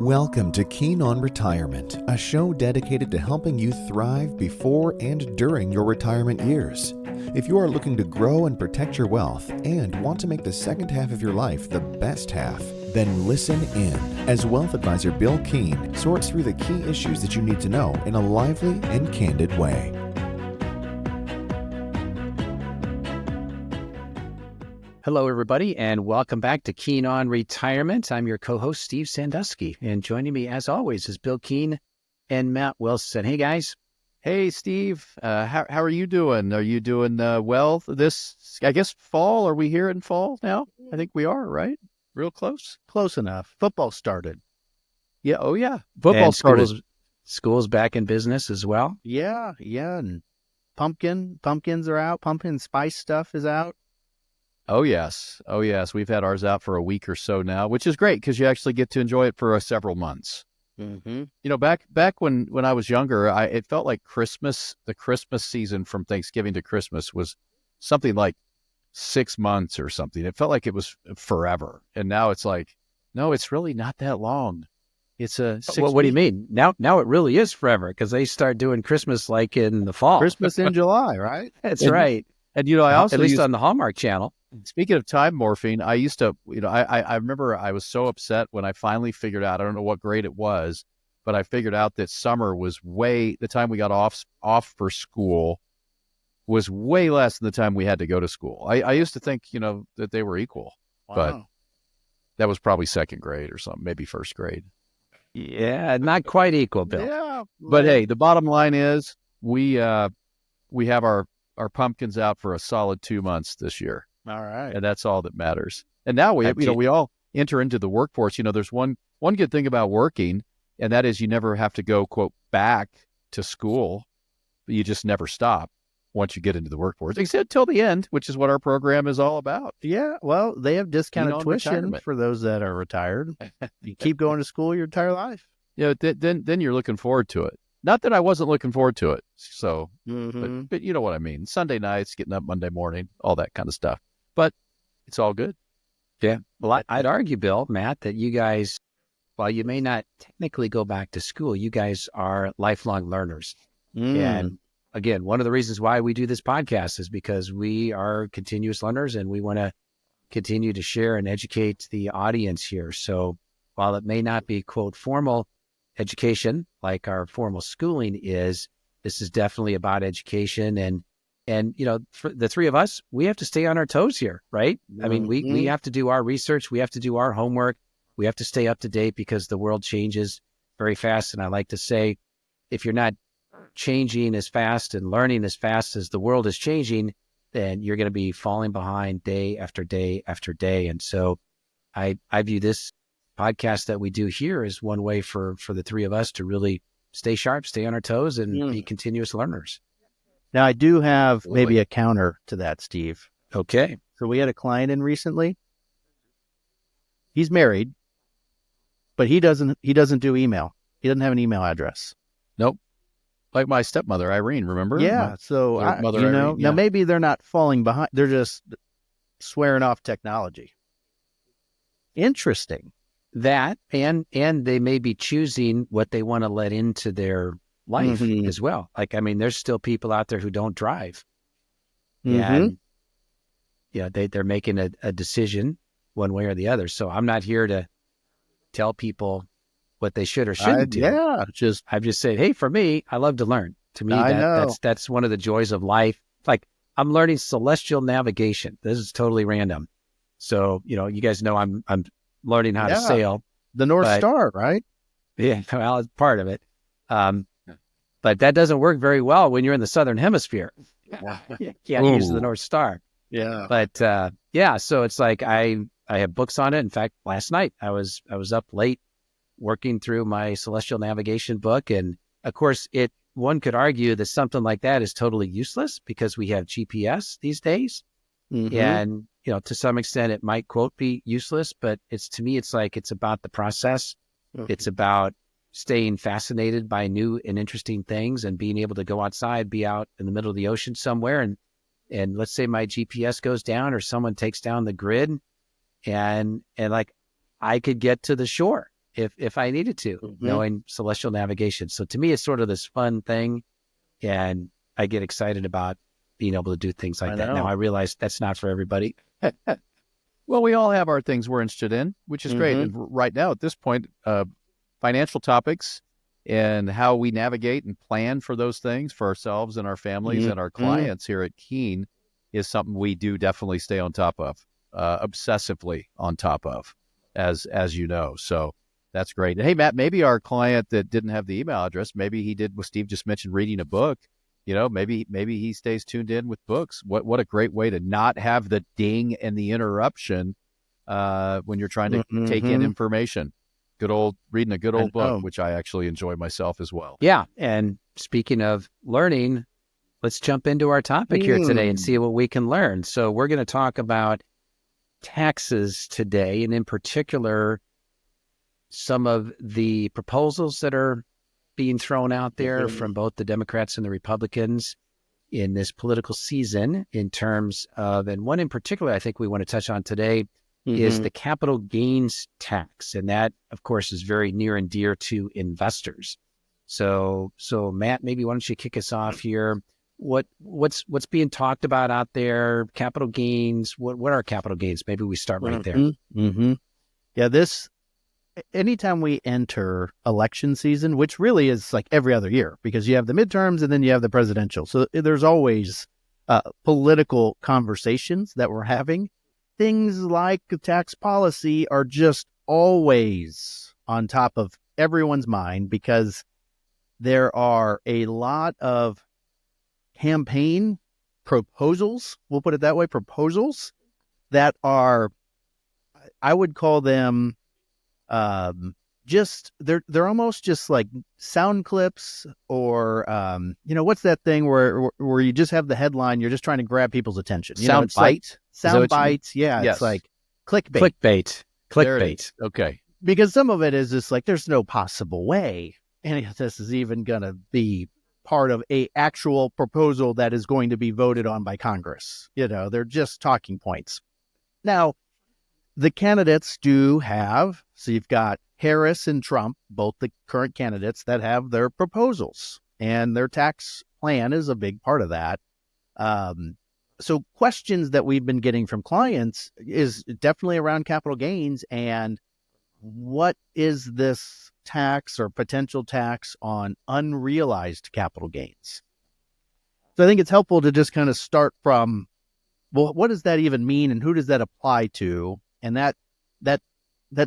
Welcome to Keen on Retirement, a show dedicated to helping you thrive before and during your retirement years. If you are looking to grow and protect your wealth and want to make the second half of your life the best half, then listen in as wealth advisor Bill Keen sorts through the key issues that you need to know in a lively and candid way. Hello, everybody, and welcome back to Keen on Retirement. I'm your co-host, Steve Sandusky, and joining me, as always, is Bill Keen and Matt Wilson. Hey, guys. Hey, Steve. How are you doing? Are you doing well this, I guess, fall? Are we here in fall now? I think we are, right? Real close? Close enough. Football started. Yeah. Oh, yeah. Football And started. School's back in business as well. Yeah. And pumpkins are out. Pumpkin spice stuff is out. Oh, yes. Oh, yes. We've had ours out for a week or so now, which is great because you actually get to enjoy it for several months. Mm-hmm. You know, back when I was younger, it felt like Christmas, the Christmas season from Thanksgiving to Christmas was something like 6 months or something. It felt like it was forever. And now it's like, no, it's really not that long. It's a 6 Well, what do you mean? Now it really is forever because they start doing Christmas like in the fall. Christmas in July, right? That's right. And, you know, I also at least on the Hallmark Channel. Speaking of time morphing, I used to, you know, I remember I was so upset when I finally figured out, I don't know what grade it was, but I figured out that summer was the time we got off for school was way less than the time we had to go to school. I used to think, you know, that they were equal, but that was probably second grade or something, maybe first grade. Yeah, not quite equal, Bill. Yeah. But hey, the bottom line is we have our pumpkins out for a solid 2 months this year. All right. And that's all that matters. And now we all enter into the workforce. You know, there's one good thing about working, and that is you never have to go, quote, back to school. You just never stop once you get into the workforce, except till the end, which is what our program is all about. Yeah. Well, they have discounted tuition retirement for those that are retired. You keep going to school your entire life. You know, then you're looking forward to it. Not that I wasn't looking forward to it. So, but you know what I mean. Sunday nights, getting up Monday morning, all that kind of stuff. But it's all good. Yeah. Well, I'd argue, Bill, Matt, that you guys, while you may not technically go back to school, you guys are lifelong learners. And again, one of the reasons why we do this podcast is because we are continuous learners and we want to continue to share and educate the audience here. So while it may not be, quote, formal education like our formal schooling is, this is definitely about education. And, you know, for the three of us, we have to stay on our toes here, right? I mean, we have to do our research. We have to do our homework. We have to stay up to date because the world changes very fast. And I like to say, if you're not changing as fast and learning as fast as the world is changing, then you're going to be falling behind day after day after day. And so I view this podcast that we do here as one way for the three of us to really stay sharp, stay on our toes, and be continuous learners. Now, I do have maybe a counter to that, Steve. Okay. So we had a client in recently. He's married, but he doesn't do email. He doesn't have an email address. Nope. Like my stepmother, Irene, remember? Yeah. So, now maybe they're not falling behind. They're just swearing off technology. Interesting. That, and they may be choosing what they want to let into their life as well. Like, I mean, there's still people out there who don't drive. And, you know, they're making a decision one way or the other. So I'm not here to tell people what they should or shouldn't do. Yeah. I've just said, hey, for me, I love to learn. To me, that's one of the joys of life. Like, I'm learning celestial navigation. This is totally random. So, you know, you guys know I'm learning how to sail. The North Star, right? Yeah, well, it's part of it. But that doesn't work very well when you're in the Southern Hemisphere. You can't use the North Star. Yeah. But so it's like I have books on it. In fact, last night I was up late working through my celestial navigation book. And of course, one could argue that something like that is totally useless because we have GPS these days. And, you know, to some extent it might, quote, be useless, but to me, it's like, it's about the process. It's about staying fascinated by new and interesting things and being able to go outside, be out in the middle of the ocean somewhere. And let's say my GPS goes down or someone takes down the grid and like I could get to the shore if I needed to, knowing celestial navigation. So to me, it's sort of this fun thing, and I get excited about being able to do things like that. Now I realize that's not for everybody. Well, we all have our things we're interested in, which is great. And right now, at this point, financial topics and how we navigate and plan for those things for ourselves and our families and our clients here at Keen is something we do definitely stay on top of, obsessively on top of, as you know. So that's great. And hey, Matt, maybe our client that didn't have the email address, maybe he did what Steve just mentioned, reading a book. You know, maybe he stays tuned in with books. What a great way to not have the ding and the interruption when you're trying to take in information. Reading a good old book, which I actually enjoy myself as well. Yeah. And speaking of learning, let's jump into our topic here today and see what we can learn. So we're going to talk about taxes today, and in particular, some of the proposals that are being thrown out there from both the Democrats and the Republicans in this political season in terms of, and one in particular I think we want to touch on today is the capital gains tax. And that, of course, is very near and dear to investors. So Matt, maybe why don't you kick us off here? What's being talked about out there? Capital gains. What are capital gains? Maybe we start right there. Yeah, anytime we enter election season, which really is like every other year, because you have the midterms and then you have the presidential. So there's always political conversations that we're having. Things like tax policy are just always on top of everyone's mind because there are a lot of campaign proposals, we'll put it that way, proposals that are, I would call them just, they're almost just like sound clips or, what's that thing where you just have the headline, you're just trying to grab people's attention. Sound bite? Sound bites. Yeah. Yes. It's like clickbait. Okay. Because some of it is just like, there's no possible way any of this is even going to be part of a actual proposal that is going to be voted on by Congress. They're just talking points. Now, the candidates do have, so you've got Harris and Trump, both the current candidates that have their proposals, and their tax plan is a big part of that. So questions that we've been getting from clients is definitely around capital gains and what is this tax or potential tax on unrealized capital gains? So I think it's helpful to just kind of start from, well, what does that even mean and who does that apply to? And that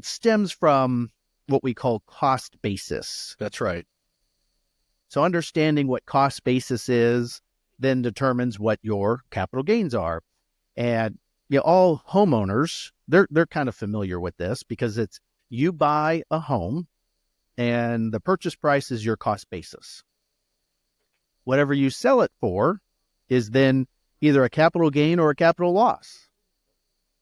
stems from what we call cost basis. That's right. So understanding what cost basis is then determines what your capital gains are. And all homeowners, they're kind of familiar with this because it's you buy a home and the purchase price is your cost basis. Whatever you sell it for is then either a capital gain or a capital loss.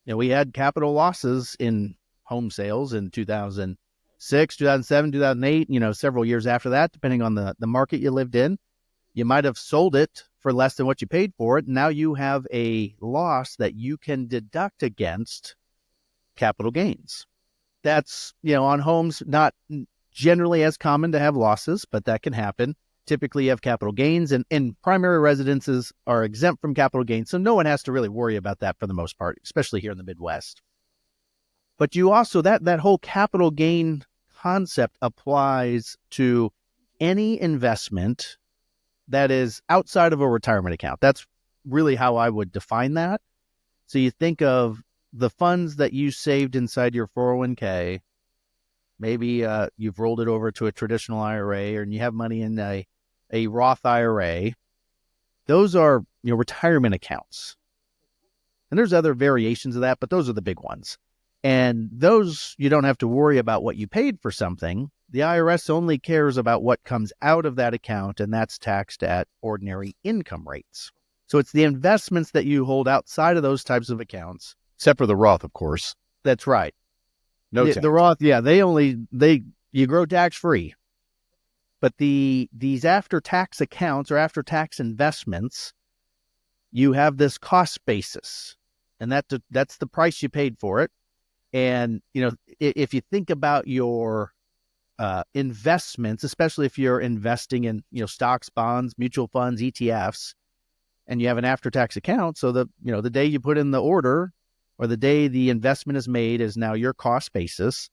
We had capital losses in home sales in 2006, 2007, 2008, several years after that, depending on the market you lived in. You might have sold it for less than what you paid for it. Now you have a loss that you can deduct against capital gains. That's, on homes, not generally as common to have losses, but that can happen. Typically you have capital gains and primary residences are exempt from capital gains. So no one has to really worry about that for the most part, especially here in the Midwest. But you also, that whole capital gain concept applies to any investment that is outside of a retirement account. That's really how I would define that. So you think of the funds that you saved inside your 401k, maybe you've rolled it over to a traditional IRA and you have money in a Roth IRA. Those are retirement accounts. And there's other variations of that, but those are the big ones. And those, you don't have to worry about what you paid for something. The IRS only cares about what comes out of that account, and that's taxed at ordinary income rates. So it's the investments that you hold outside of those types of accounts. Except for the Roth, of course. That's right. No tax. The Roth, yeah, you grow tax-free. But these after-tax accounts or after-tax investments, you have this cost basis, and that's the price you paid for it. And, if you think about your investments, especially if you're investing in, stocks, bonds, mutual funds, ETFs, and you have an after-tax account. So the day you put in the order or the day the investment is made is now your cost basis.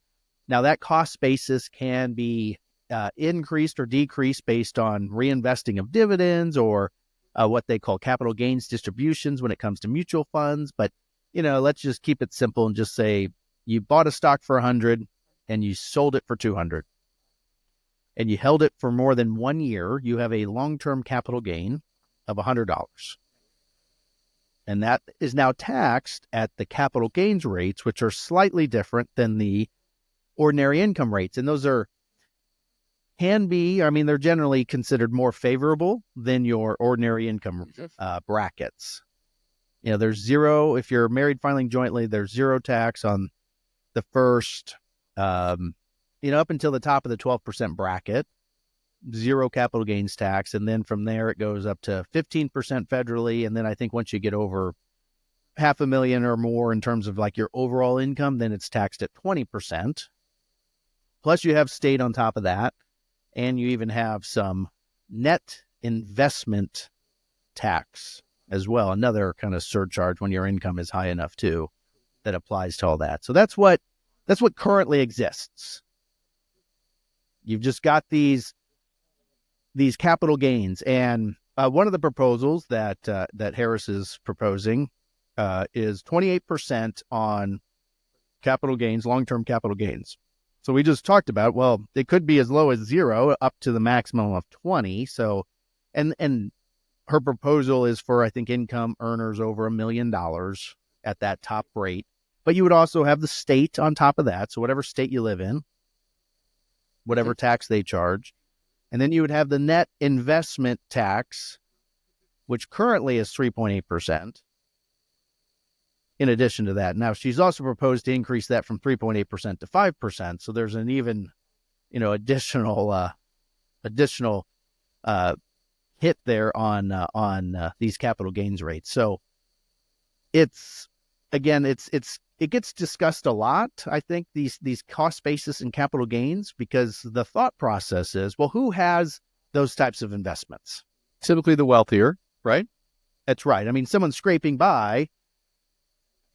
Now that cost basis can be increased or decreased based on reinvesting of dividends or what they call capital gains distributions when it comes to mutual funds. But, let's just keep it simple and just say you bought a stock for 100 and you sold it for 200 and you held it for more than 1 year, you have a long-term capital gain of $100. And that is now taxed at the capital gains rates, which are slightly different than the ordinary income rates. And those they're generally considered more favorable than your ordinary income brackets. There's zero, if you're married filing jointly, there's zero tax on the first, up until the top of the 12% bracket, zero capital gains tax. And then from there, it goes up to 15% federally. And then I think once you get over $500,000 or more in terms of like your overall income, then it's taxed at 20%. Plus you have state on top of that. And you even have some net investment tax as well. Another kind of surcharge when your income is high enough too, that applies to all that. So that's what currently exists. You've just got these capital gains. And one of the proposals that Harris is proposing is 28% on capital gains, long-term capital gains. So we just talked about, well, it could be as low as 0 up to the maximum of 20. So, and her proposal is for, I think, income earners over $1 million at that top rate. But you would also have the state on top of that. So whatever state you live in, whatever tax they charge. And then you would have the net investment tax, which currently is 3.8%. In addition to that, now she's also proposed to increase that from 3.8% to 5%. So there's an even, additional hit there on these capital gains rates. So it gets discussed a lot. I think these cost basis and capital gains, because the thought process is, well, who has those types of investments? Typically the wealthier, right? That's right. I mean, someone scraping by,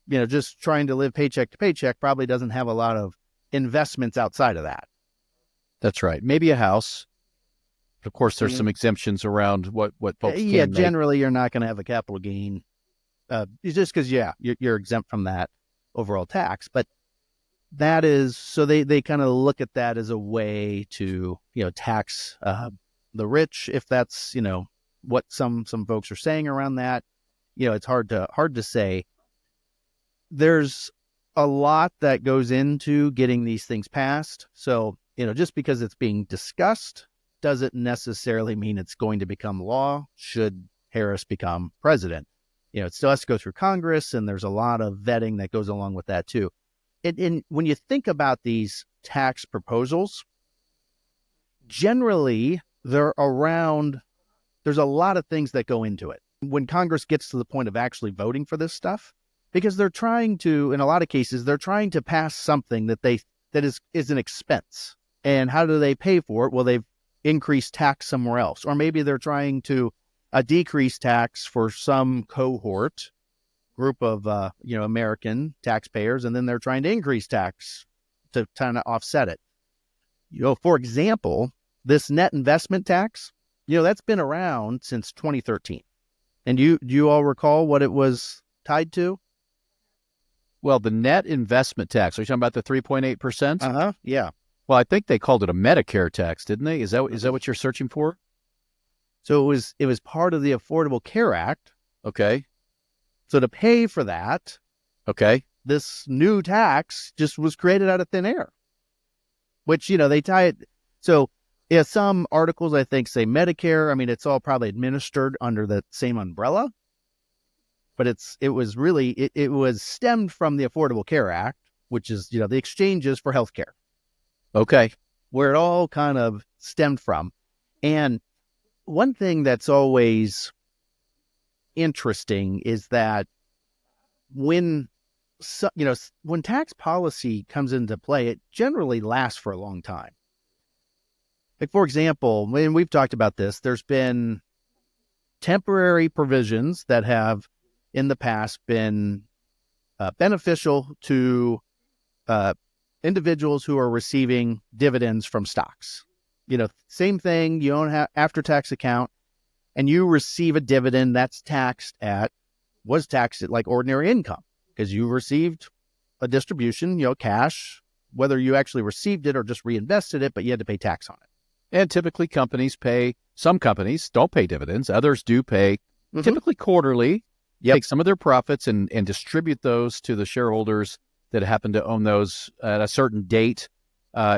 just trying to live paycheck to paycheck probably doesn't have a lot of investments outside of that. That's right. Maybe a house. Of course, there's some exemptions around what folks can make. Generally, you're not going to have a capital gain just because, you're exempt from that overall tax. But that is, so they kind of look at that as a way to, tax the rich, if that's, what some folks are saying around that. It's hard to say. There's a lot that goes into getting these things passed. So, just because it's being discussed doesn't necessarily mean it's going to become law should Harris become president. It still has to go through Congress, and there's a lot of vetting that goes along with that too. And when you think about these tax proposals, generally there's a lot of things that go into it. When Congress gets to the point of actually voting for this stuff, because they're trying to, in a lot of cases, they're trying to pass something that is an expense. And how do they pay for it? Well, they've increased tax somewhere else. Or maybe they're trying to decrease tax for some cohort, group of, American taxpayers, and then they're trying to increase tax to kind of offset it. For example, this net investment tax, that's been around since 2013. And do you all recall what it was tied to? Well, the net investment tax, are you talking about the 3.8%? Yeah. Well, I think they called it a Medicare tax, didn't they? Is that what you're searching for? So it was part of the Affordable Care Act. Okay. So to pay for that, okay, this new tax just was created out of thin air, which, they tie it. So some articles, I think, say Medicare. I mean, it's all probably administered under the same umbrella. But it was stemmed from the Affordable Care Act, which is, the exchanges for healthcare. Okay. Where it all kind of stemmed from. And one thing that's always interesting is that when tax policy comes into play, it generally lasts for a long time. Like, for example, when we've talked about this, there's been temporary provisions that have in the past been beneficial to individuals who are receiving dividends from stocks. Same thing, you own after-tax account and you receive a dividend that's was taxed at like ordinary income because you received a distribution, cash, whether you actually received it or just reinvested it, but you had to pay tax on it. And typically some companies don't pay dividends. Others do pay typically quarterly, take some of their profits and distribute those to the shareholders that happen to own those at a certain date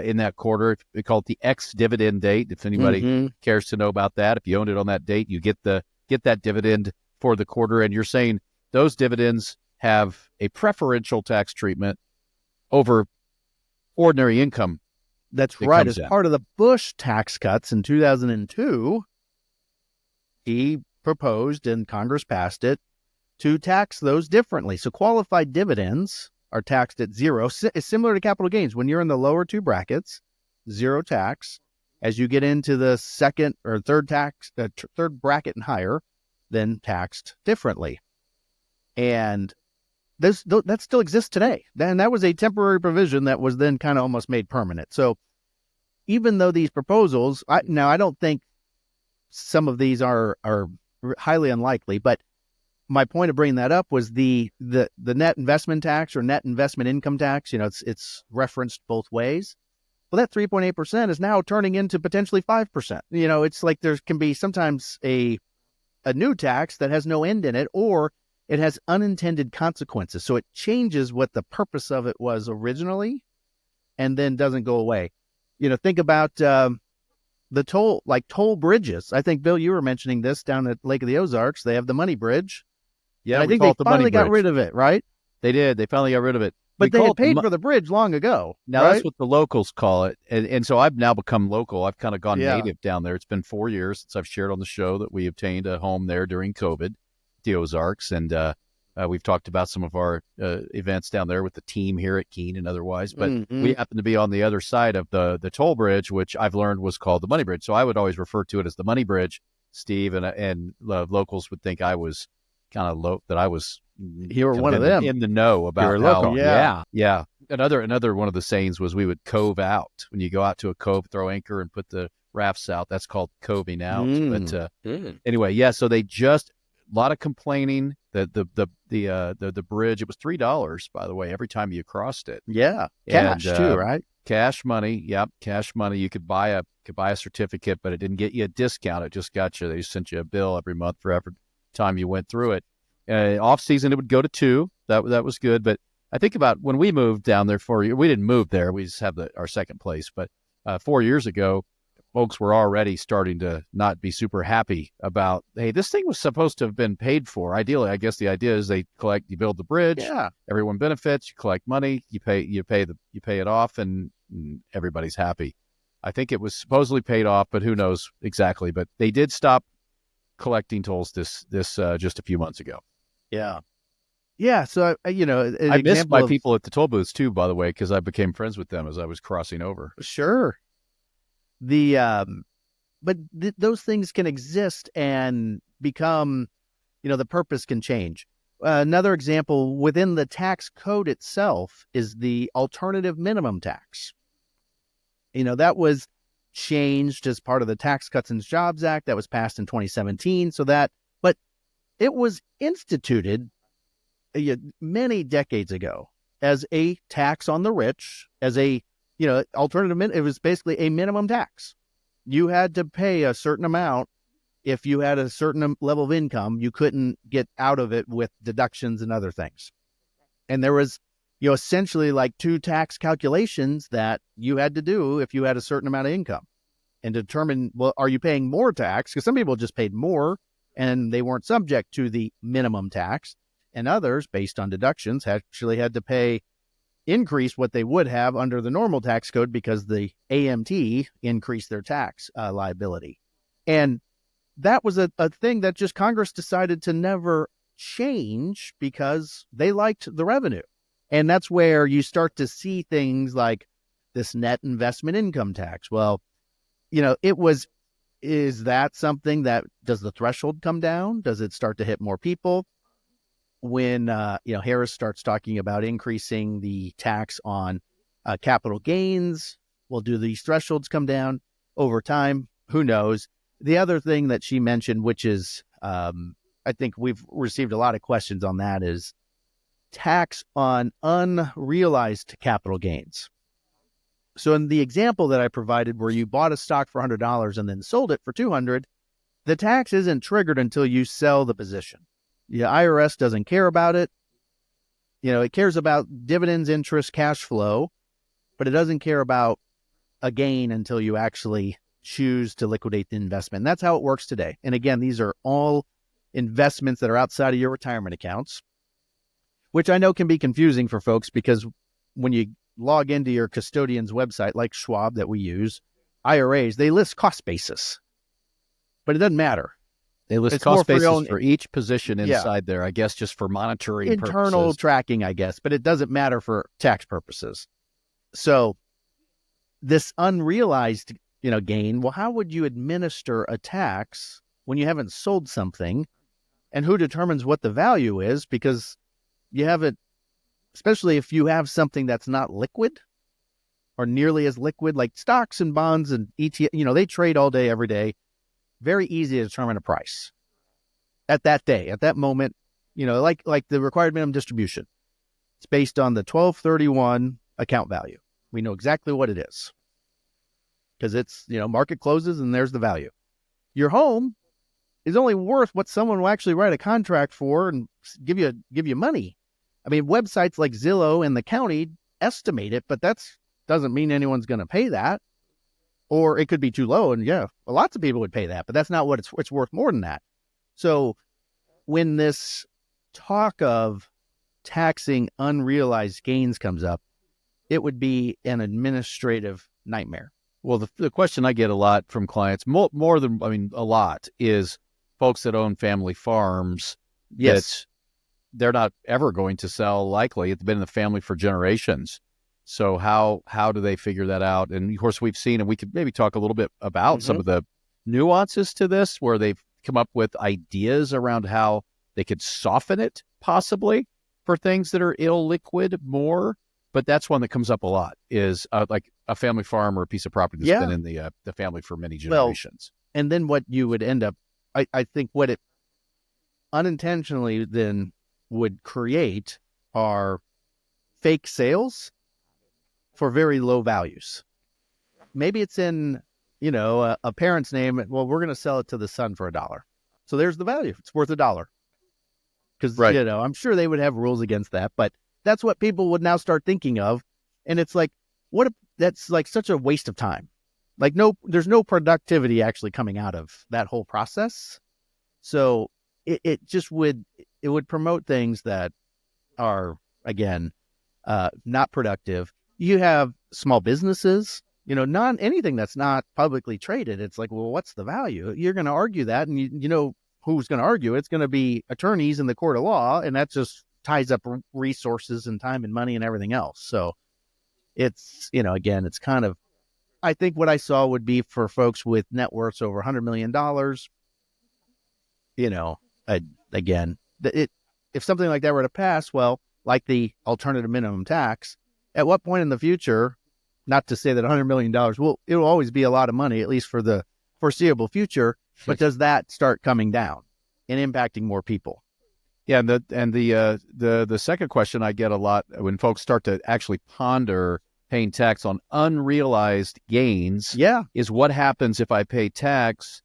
in that quarter. We call it the ex-dividend date. If anybody cares to know about that, if you owned it on that date, you get that dividend for the quarter. And you're saying those dividends have a preferential tax treatment over ordinary income. That's right. As part of the Bush tax cuts in 2002, he proposed and Congress passed it to tax those differently. So qualified dividends are taxed at zero. It's similar to capital gains. When you're in the lower two brackets, zero tax. As you get into the second or third bracket and higher, then taxed differently. And that still exists today. And that was a temporary provision that was then kind of almost made permanent. So even though these proposals, I don't think some of these are highly unlikely, but my point of bringing that up was the net investment tax or net investment income tax. It's referenced both ways. Well, that 3.8% is now turning into potentially 5%. It's like there can be sometimes a new tax that has no end in it, or it has unintended consequences. So it changes what the purpose of it was originally and then doesn't go away. Think about the toll bridges. I think, Bill, you were mentioning this down at Lake of the Ozarks. They have the money bridge. Yeah, I think they finally got rid of it, right? They did. They finally got rid of it. But they had paid for the bridge long ago. Now, right? That's what the locals call it. And so I've now become local. I've kind of gone native down there. It's been 4 years since I've shared on the show that we obtained a home there during COVID, the Ozarks. And we've talked about some of our events down there with the team here at Keene and otherwise. But we happen to be on the other side of the toll bridge, which I've learned was called the Money Bridge. So I would always refer to it as the Money Bridge, Steve, and locals would think I was kind of low, that I was you were one of them in the know about local. Yeah. Another one of the sayings was we would cove out. When you go out to a cove, throw anchor and put the rafts out. That's called coving out. But anyway, so they just a lot of complaining that the bridge. It was $3, by the way, every time you crossed it. Yeah, cash too, right? Cash money. Yep, cash money. You could buy a certificate, but it didn't get you a discount. It just got you. They sent you a bill every month for every time you went through it. Off season, it would go to $2. That was good. But I think about when we moved down there we didn't move there. We just have our second place. But 4 years ago, folks were already starting to not be super happy about, hey, this thing was supposed to have been paid for. Ideally, I guess the idea is you build the bridge, everyone benefits, you collect money, you pay it off, and everybody's happy. I think it was supposedly paid off, but who knows exactly. But they did stop collecting tolls this just a few months ago. Yeah. So I missed my people at the toll booths too, by the way, because I became friends with them as I was crossing over. Sure. But those things can exist and become, the purpose can change. Another example within the tax code itself is the alternative minimum tax. That was changed as part of the Tax Cuts and Jobs Act that was passed in 2017. But it was instituted many decades ago as a tax on the rich, as a alternative. It was basically a minimum tax. You had to pay a certain amount. If you had a certain level of income, you couldn't get out of it with deductions and other things. And there was, essentially like two tax calculations that you had to do if you had a certain amount of income and determine, well, are you paying more tax? Because some people just paid more and they weren't subject to the minimum tax. And others, based on deductions, actually had to increase what they would have under the normal tax code because the AMT increased their tax liability. And that was a thing that just Congress decided to never change because they liked the revenue. And that's where you start to see things like this net investment income tax. Well, is that something that, does the threshold come down? Does it start to hit more people? When, Harris starts talking about increasing the tax on capital gains, well, do these thresholds come down over time? Who knows? The other thing that she mentioned, which is, I think we've received a lot of questions on that, is tax on unrealized capital gains. So in the example that I provided, where you bought a stock for $100 and then sold it for $200, the tax isn't triggered until you sell the position. The IRS doesn't care about it. It cares about dividends, interest, cash flow, but it doesn't care about a gain until you actually choose to liquidate the investment. And that's how it works today. And again, these are all investments that are outside of your retirement accounts, which I know can be confusing for folks, because when you log into your custodian's website, like Schwab that we use, IRAs, they list cost basis, but it doesn't matter. They list It's more cost for your basis own- for each position inside there, I guess, just for monitoring Internal purposes. tracking, I guess, but it doesn't matter for tax purposes. So this unrealized, gain, well, how would you administer a tax when you haven't sold something? And who determines what the value is? Because you haven't, especially if you have something that's not liquid or nearly as liquid, like stocks and bonds and ETF, they trade all day, every day. Very easy to determine a price at that day, at that moment, like the required minimum distribution. It's based on the 12/31 account value. We know exactly what it is because it's, market closes and there's the value. Your home is only worth what someone will actually write a contract for and give you money. I mean, websites like Zillow and the county estimate it, but doesn't mean anyone's going to pay that. Or it could be too low, and lots of people would pay that, but that's not what it's worth more than that. So when this talk of taxing unrealized gains comes up, it would be an administrative nightmare. Well, the question I get a lot from clients, more than, a lot, is folks that own family farms. Yes. That they're not ever going to sell, likely. It's been in the family for generations. So how do they figure that out? And of course, we've seen, and we could maybe talk a little bit about some of the nuances to this, where they've come up with ideas around how they could soften it possibly for things that are illiquid more. But that's one that comes up a lot, is like a family farm or a piece of property that's been in the family for many generations. And then what you would end up, I think what it unintentionally then would create are fake sales for very low values. Maybe it's in, a parent's name. Well, we're going to sell it to the son for $1. So there's the value. It's worth $1. Because, I'm sure they would have rules against that, but that's what people would now start thinking of. And it's like, that's like such a waste of time. Like there's no productivity actually coming out of that whole process. So it would promote things that are, again, not productive. You have small businesses, not anything that's not publicly traded. It's like, well, what's the value? You're going to argue that, and you know who's going to argue? It's going to be attorneys in the court of law, and that just ties up resources and time and money and everything else. So it's, again, it's kind of, I think what I saw would be for folks with net worths over $100 million, again, if something like that were to pass, well, like the alternative minimum tax, at what point in the future, not to say that $100 million it'll always be a lot of money, at least for the foreseeable future, but does that start coming down and impacting more people? Yeah, and the second question I get a lot when folks start to actually ponder paying tax on unrealized gains, is what happens if I pay tax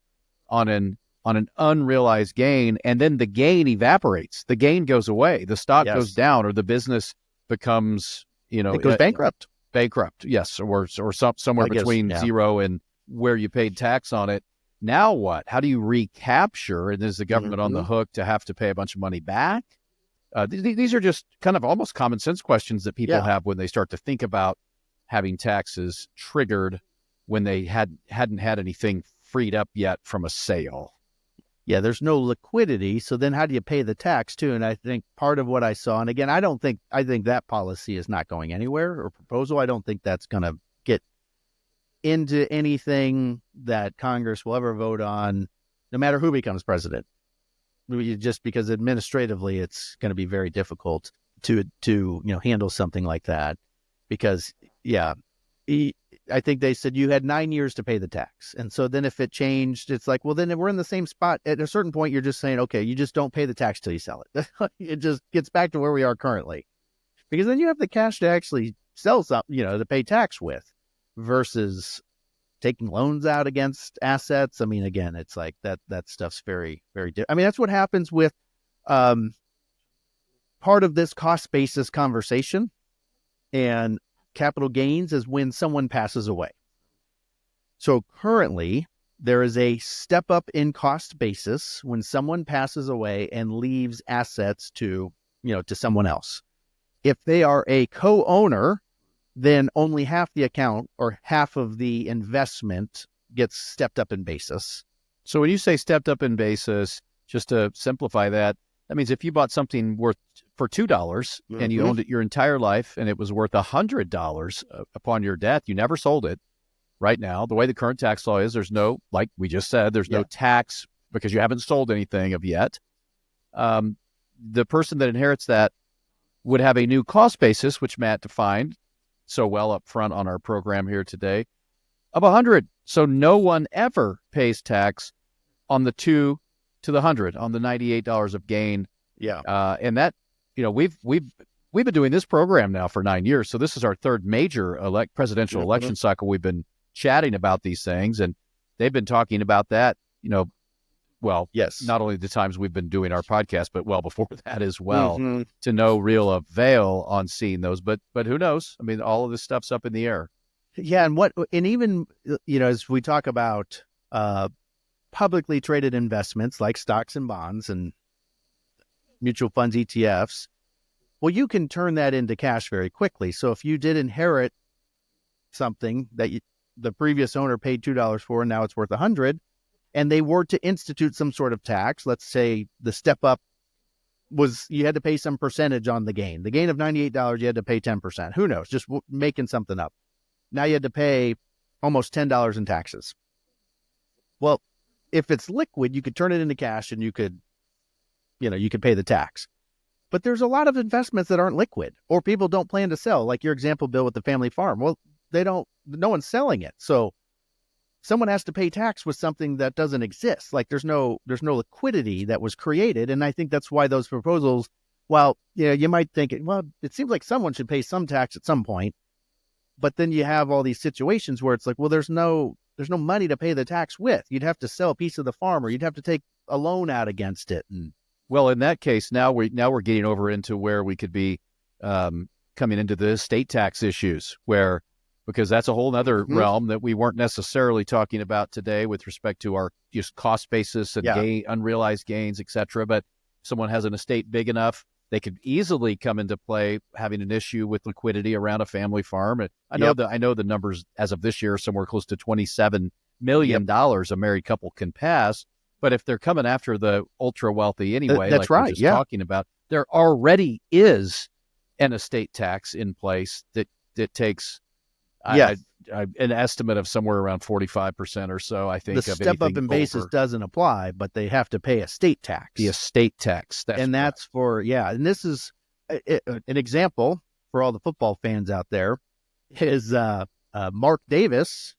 on an unrealized gain, and then the gain evaporates, the gain goes away, the stock goes down, or the business becomes, it goes bankrupt. Yes, or somewhere between zero and where you paid tax on it. Now what? How do you recapture? And is the government on the hook to have to pay a bunch of money back? These are just kind of almost common sense questions that people have when they start to think about having taxes triggered when they hadn't had anything freed up yet from a sale. Yeah, there's no liquidity. So then how do you pay the tax too? And I think part of what I saw, and again, I think that policy is not going anywhere, or proposal. I don't think that's going to get into anything that Congress will ever vote on, no matter who becomes president. Just because administratively it's going to be very difficult to handle something like that. Because I think they said you had 9 years to pay the tax. And so then if it changed, it's like, well, then we're in the same spot. At a certain point, you're just saying, okay, you just don't pay the tax till you sell it. It just gets back to where we are currently. Because then you have the cash to actually sell something, to pay tax with, versus taking loans out against assets. I mean, again, it's like that stuff's very, very different. I mean, that's what happens with part of this cost basis conversation and capital gains is when someone passes away. So currently there is a step up in cost basis when someone passes away and leaves assets to someone else. If they are a co-owner, then only half the account or half of the investment gets stepped up in basis. So when you say stepped up in basis, just to simplify that means if you bought something worth for $2 and you owned it your entire life and it was worth $100 upon your death, you never sold it. Right now, the way the current tax law is, there's no, like we just said, there's no tax because you haven't sold anything of yet. The person that inherits that would have a new cost basis, which Matt defined so well up front on our program here today, of 100. So no one ever pays tax on the 2 to the 100, on the $98 of gain. Yeah. And that, we've been doing this program now for 9 years. So this is our third major presidential election cycle. We've been chatting about these things, and they've been talking about that, not only the times we've been doing our podcast, but well before that as well, to no real avail on seeing those. But who knows? I mean, all of this stuff's up in the air. Yeah. And even, as we talk about publicly traded investments like stocks and bonds and mutual funds, ETFs, well, you can turn that into cash very quickly. So if you did inherit something that the previous owner paid $2 for, and now it's worth 100, and they were to institute some sort of tax, let's say the step up was you had to pay some percentage on the gain. The gain of $98, you had to pay 10%. Who knows? Just making something up. Now you had to pay almost $10 in taxes. Well, if it's liquid, you could turn it into cash and you could pay the tax. But there's a lot of investments that aren't liquid, or people don't plan to sell, like your example, Bill, with the family farm. Well, no one's selling it. So someone has to pay tax with something that doesn't exist. Like there's no liquidity that was created. And I think that's why those proposals, while you might think, well, it seems like someone should pay some tax at some point. But then you have all these situations where it's like, well, there's no money to pay the tax with. You'd have to sell a piece of the farm, or you'd have to take a loan out against it. And well, in that case, now we're getting over into where we could be coming into the estate tax issues, because that's a whole other realm that we weren't necessarily talking about today with respect to our just cost basis and unrealized gains, et cetera. But if someone has an estate big enough, they could easily come into play having an issue with liquidity around a family farm. And I know the numbers as of this year are somewhere close to $27 million a married couple can pass. But if they're coming after the ultra wealthy anyway, that's like right. we're just talking about, there already is an estate tax in place that takes an estimate of somewhere around 45% or so, I think. The step up in basis doesn't apply, but they have to pay estate tax. The estate tax. That's for, and this is an example for all the football fans out there, is Mark Davis,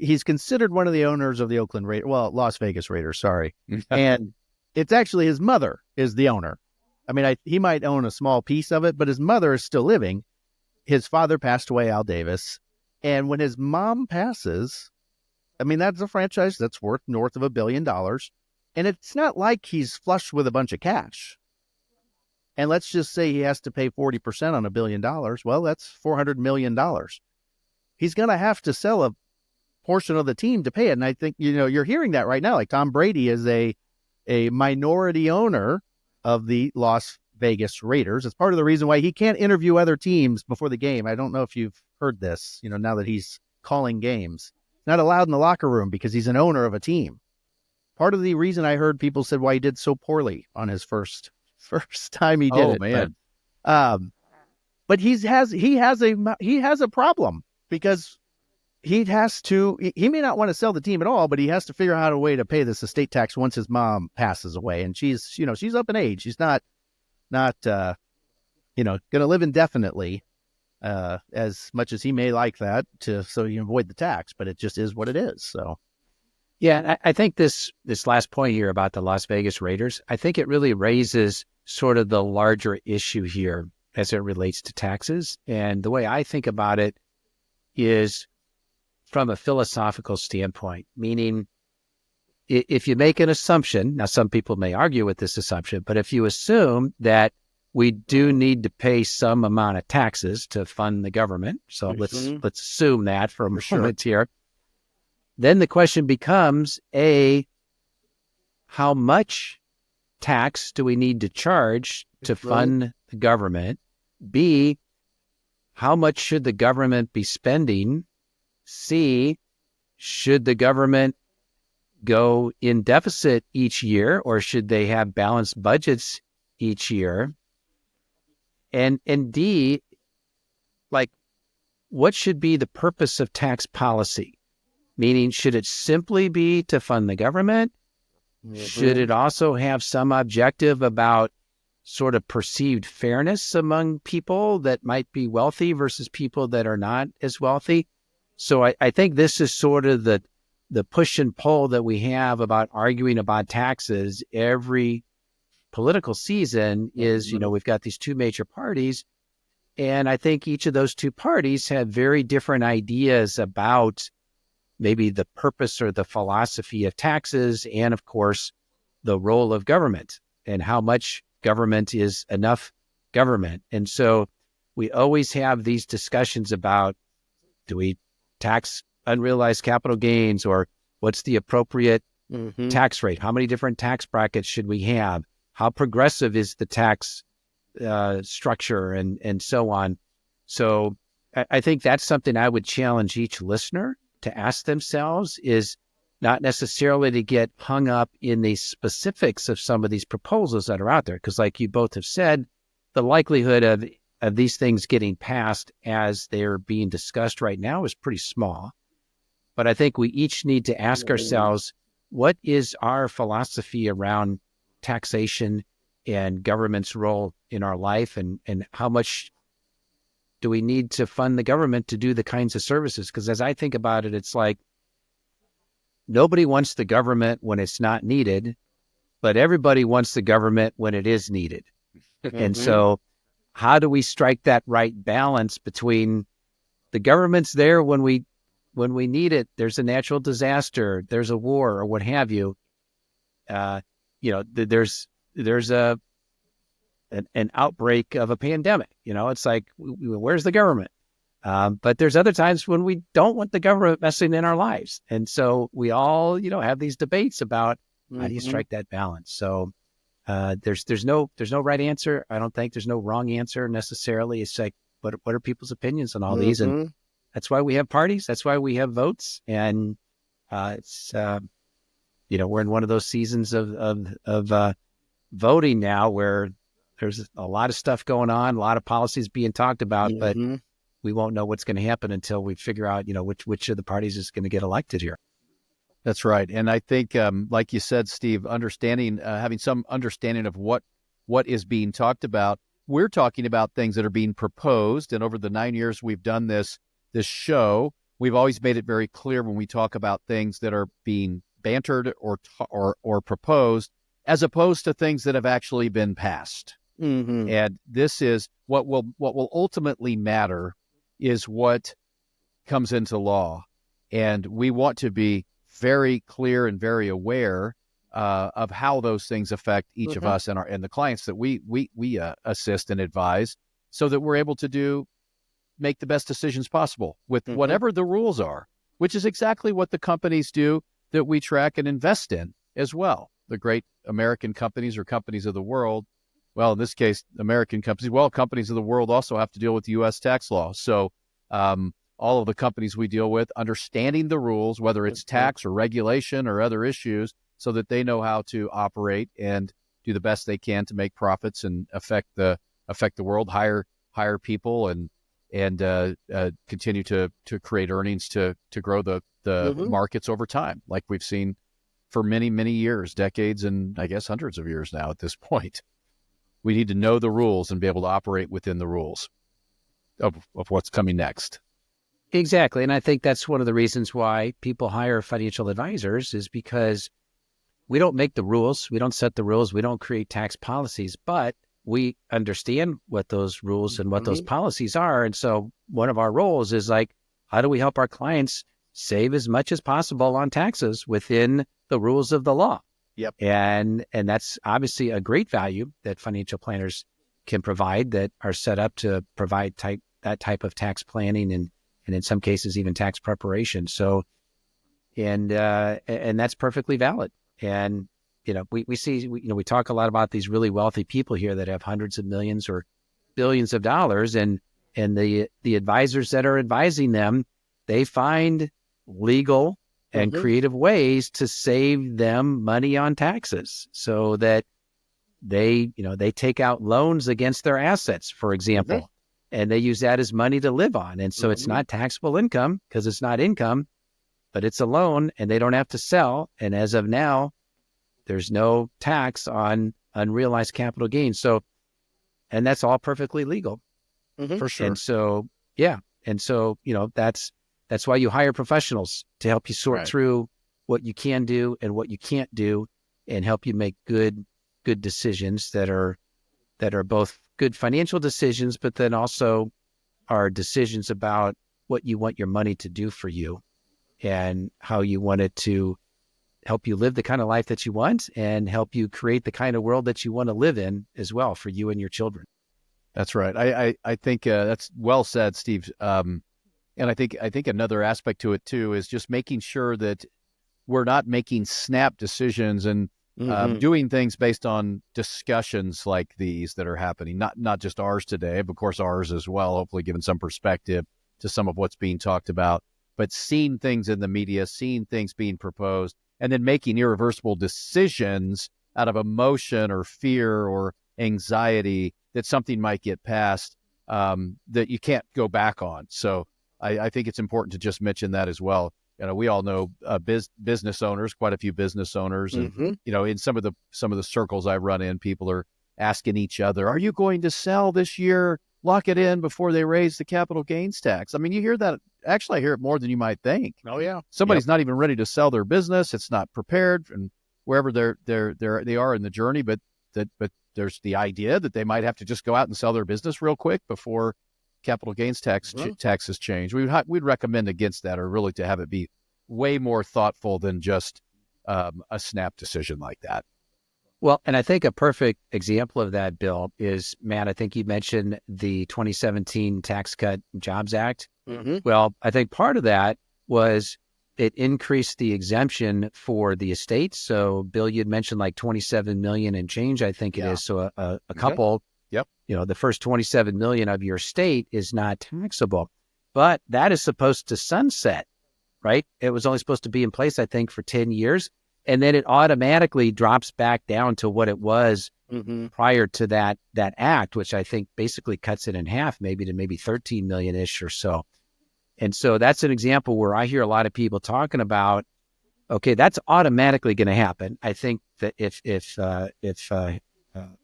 he's considered one of the owners of the Las Vegas Raiders, sorry. And it's actually his mother is the owner. I mean, he might own a small piece of it, but his mother is still living. His father passed away, Al Davis. And when his mom passes, I mean, that's a franchise that's worth north of $1 billion. And it's not like he's flush with a bunch of cash. And let's just say he has to pay 40% on $1 billion. Well, that's $400 million. He's going to have to sell a portion of the team to pay it. And I think, you're hearing that right now. Like Tom Brady is a minority owner of the Las Vegas Raiders. It's part of the reason why he can't interview other teams before the game. I don't know if you've heard this, now that he's calling games. Not allowed in the locker room because he's an owner of a team. Part of the reason I heard people said why he did so poorly on his first time he did it. Man. But he has a problem. because he may not want to sell the team at all, but he has to figure out a way to pay this estate tax once his mom passes away. And she's up in age. She's not going to live indefinitely, as much as he may like that so you avoid the tax, but it just is what it is. So. Yeah, I think this last point here about the Las Vegas Raiders, I think it really raises sort of the larger issue here as it relates to taxes. And the way I think about it is from a philosophical standpoint, meaning if you make an assumption, now some people may argue with this assumption, but if you assume that we do need to pay some amount of taxes to fund the government, so let's assume that for a moment here, then the question becomes, A, how much tax do we need to charge to fund the government? B, how much should the government be spending? C, should the government go in deficit each year, or should they have balanced budgets each year? And D, like, what should be the purpose of tax policy? Meaning, should it simply be to fund the government? Should it also have some objective about sort of perceived fairness among people that might be wealthy versus people that are not as wealthy? So I think this is sort of the push and pull that we have about arguing about taxes every political season is, we've got these two major parties, and I think each of those two parties have very different ideas about maybe the purpose or the philosophy of taxes, and of course, the role of government and how much government is enough government. And so we always have these discussions about, do we tax unrealized capital gains, or what's the appropriate tax rate? How many different tax brackets should we have? How progressive is the tax structure, and so on? So I think that's something I would challenge each listener to ask themselves, is not necessarily to get hung up in the specifics of some of these proposals that are out there. Because like you both have said, the likelihood of these things getting passed as they're being discussed right now is pretty small. But I think we each need to ask ourselves, what is our philosophy around taxation and government's role in our life, and how much do we need to fund the government to do the kinds of services? Because as I think about it, it's like nobody wants the government when it's not needed, but everybody wants the government when it is needed. And so how do we strike that right balance between the government's there when we need it, there's a natural disaster, there's a war, or what have you, there's an outbreak of a pandemic. It's like, where's the government? But there's other times when we don't want the government messing in our lives. And so we all, have these debates about how do you strike that balance? So there's no right answer. I don't think there's no wrong answer necessarily. It's like, what are people's opinions on all these? And that's why we have parties. That's why we have votes. And it's, we're in one of those seasons of voting now where there's a lot of stuff going on, a lot of policies being talked about, but we won't know what's going to happen until we figure out, which of the parties is going to get elected here. That's right. And I think, like you said, Steve, having some understanding of what is being talked about. We're talking about things that are being proposed. And over the 9 years we've done this show, we've always made it very clear when we talk about things that are being bantered or proposed, as opposed to things that have actually been passed. And this is what will ultimately matter, is what comes into law. And we want to be very clear and very aware of how those things affect each of us and the clients that we assist and advise, so that we're able to make the best decisions possible with whatever the rules are, which is exactly what the companies do that we track and invest in as well. The great American companies or companies of the world. Well, in this case, American companies. Well, companies of the world also have to deal with the U.S. tax law. So all of the companies we deal with, understanding the rules, whether it's tax or regulation or other issues, so that they know how to operate and do the best they can to make profits and affect the world, hire people, and continue to create earnings to grow the markets over time, like we've seen for many, many years, decades, and I guess hundreds of years now at this point. We need to know the rules and be able to operate within the rules of what's coming next. Exactly. And I think that's one of the reasons why people hire financial advisors, is because we don't make the rules. We don't set the rules. We don't create tax policies, but we understand what those rules and what those policies are. And so one of our roles is like, how do we help our clients save as much as possible on taxes within the rules of the law? Yep. And that's obviously a great value that financial planners can provide, that are set up to provide that type of tax planning and in some cases even tax preparation. So, and that's perfectly valid. And we see, we talk a lot about these really wealthy people here that have hundreds of millions or billions of dollars, and the advisors that are advising them, they find legal and creative ways to save them money on taxes, so that they take out loans against their assets, for example, and they use that as money to live on. And so it's not taxable income because it's not income, but it's a loan, and they don't have to sell. And as of now, there's no tax on unrealized capital gains. So, and that's all perfectly legal. For sure. And so, that's why you hire professionals to help you sort through what you can do and what you can't do, and help you make good decisions that are both good financial decisions, but then also are decisions about what you want your money to do for you and how you want it to help you live the kind of life that you want and help you create the kind of world that you want to live in as well for you and your children. That's right. I think that's well said, Steve. And I think another aspect to it too is just making sure that we're not making snap decisions and doing things based on discussions like these that are happening. Not just ours today, but of course ours as well. Hopefully, giving some perspective to some of what's being talked about, but seeing things in the media, seeing things being proposed, and then making irreversible decisions out of emotion or fear or anxiety that something might get passed that you can't go back on. So I think it's important to just mention that as well. We all know business owners, quite a few business owners, and in some of the circles I run in, people are asking each other, "Are you going to sell this year? Lock it in before they raise the capital gains tax." I mean, you hear that. Actually, I hear it more than you might think. Oh yeah, somebody's not even ready to sell their business; it's not prepared, and wherever they are in the journey, but there's the idea that they might have to just go out and sell their business real quick before capital gains taxes change. We'd recommend against that, or really to have it be way more thoughtful than just a snap decision like that. Well, and I think a perfect example of that, Bill, is, Matt, I think you mentioned the 2017 Tax Cut Jobs Act. Well, I think part of that was it increased the exemption for the estates. So, Bill, you'd mentioned like 27 million and change, I think it is. So a couple, the first 27 million of your estate is not taxable, but that is supposed to sunset, right? It was only supposed to be in place, I think, for 10 years. And then it automatically drops back down to what it was prior to that act, which I think basically cuts it in half, maybe to 13 million-ish or so. And so that's an example where I hear a lot of people talking about, okay, that's automatically going to happen. I think that if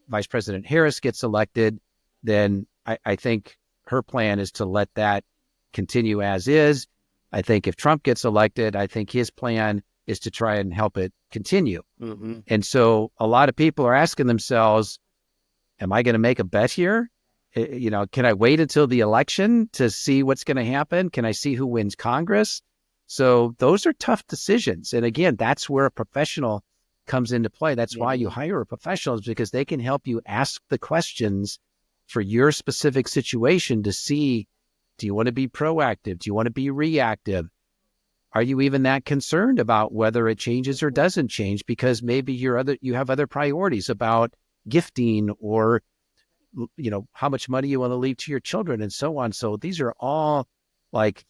Vice President Harris gets elected, then I think her plan is to let that continue as is. I think if Trump gets elected, I think his plan is to try and help it continue. And so a lot of people are asking themselves, am I going to make a bet here? Can I wait until the election to see what's going to happen? Can I see who wins Congress? So those are tough decisions. And again, that's where a professional comes into play. That's why you hire a professional, is because they can help you ask the questions for your specific situation to see, do you want to be proactive? Do you want to be reactive? Are you even that concerned about whether it changes or doesn't change? Because maybe you have other priorities about gifting, or how much money you want to leave to your children, and so on. So these are all like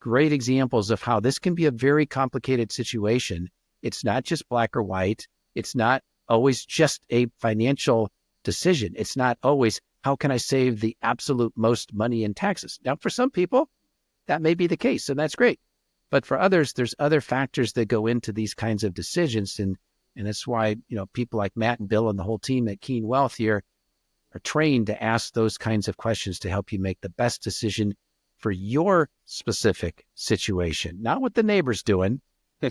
great examples of how this can be a very complicated situation. It's not just black or white. It's not always just a financial decision. It's not always how can I save the absolute most money in taxes? Now, for some people, that may be the case, and that's great. But for others, there's other factors that go into these kinds of decisions. And that's why, people like Matt and Bill and the whole team at Keen Wealth here are trained to ask those kinds of questions to help you make the best decision for your specific situation. Not what the neighbor's doing,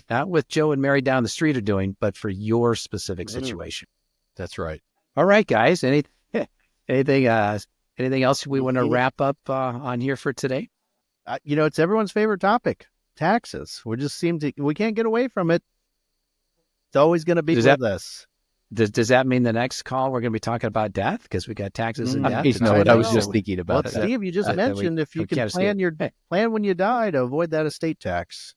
not what Joe and Mary down the street are doing, but for your specific situation. That's right. All right, guys. Anything else we want to wrap up on here for today? It's everyone's favorite topic, taxes. We can't get away from it. It's always going to be with us. Does that mean the next call we're going to be talking about death because we got taxes and death? I was just thinking about that. Steve, you just mentioned if you can plan when you die to avoid that estate tax.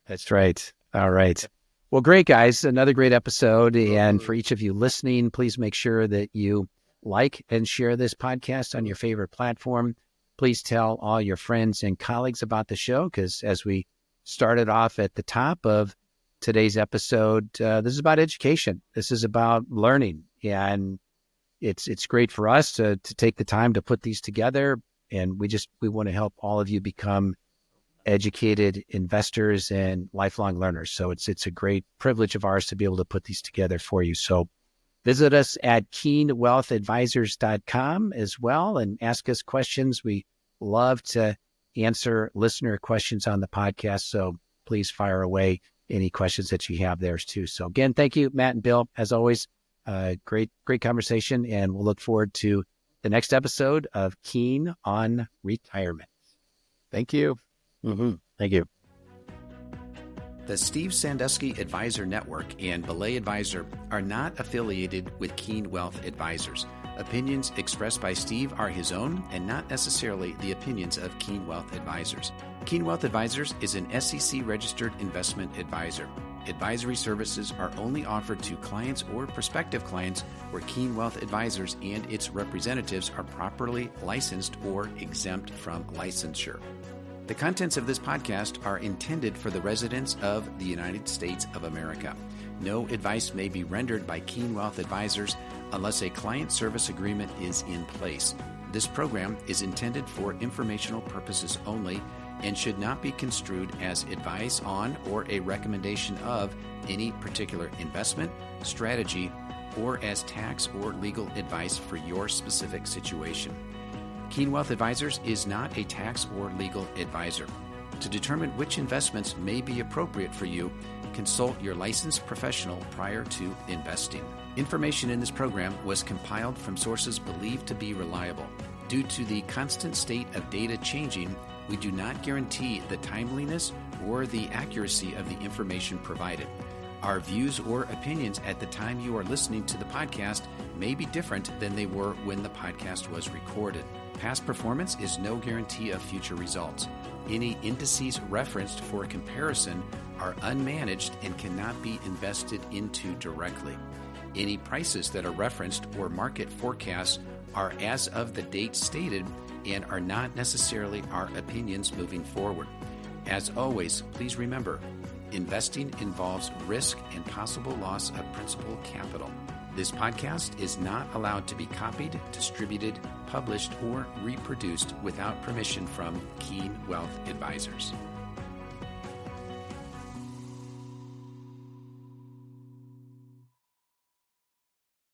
That's right. All right. Well, great, guys. Another great episode. And for each of you listening, please make sure that you like and share this podcast on your favorite platform. Please tell all your friends and colleagues about the show because as we started off at the top of today's episode, this is about education. This is about learning. And it's great for us to take the time to put these together. And we want to help all of you become educated investors and lifelong learners. So it's a great privilege of ours to be able to put these together for you. So visit us at keenwealthadvisors.com as well and ask us questions. We love to answer listener questions on the podcast. So please fire away any questions that you have there too. So again, thank you, Matt and Bill. As always, great conversation. And we'll look forward to the next episode of Keen on Retirement. Thank you. Mm-hmm. Thank you. The Steve Sandusky Advisor Network and Belay Advisor are not affiliated with Keen Wealth Advisors. Opinions expressed by Steve are his own and not necessarily the opinions of Keen Wealth Advisors. Keen Wealth Advisors is an SEC-registered investment advisor. Advisory services are only offered to clients or prospective clients where Keen Wealth Advisors and its representatives are properly licensed or exempt from licensure. The contents of this podcast are intended for the residents of the United States of America. No advice may be rendered by Keen Wealth Advisors unless a client service agreement is in place. This program is intended for informational purposes only and should not be construed as advice on or a recommendation of any particular investment, strategy, or as tax or legal advice for your specific situation. Keen Wealth Advisors is not a tax or legal advisor. To determine which investments may be appropriate for you, consult your licensed professional prior to investing. Information in this program was compiled from sources believed to be reliable. Due to the constant state of data changing, we do not guarantee the timeliness or the accuracy of the information provided. Our views or opinions at the time you are listening to the podcast may be different than they were when the podcast was recorded. Past performance is no guarantee of future results. Any indices referenced for comparison are unmanaged and cannot be invested into directly. Any prices that are referenced or market forecasts are as of the date stated and are not necessarily our opinions moving forward. As always, please remember, investing involves risk and possible loss of principal capital. This podcast is not allowed to be copied, distributed, published, or reproduced without permission from Keen Wealth Advisors.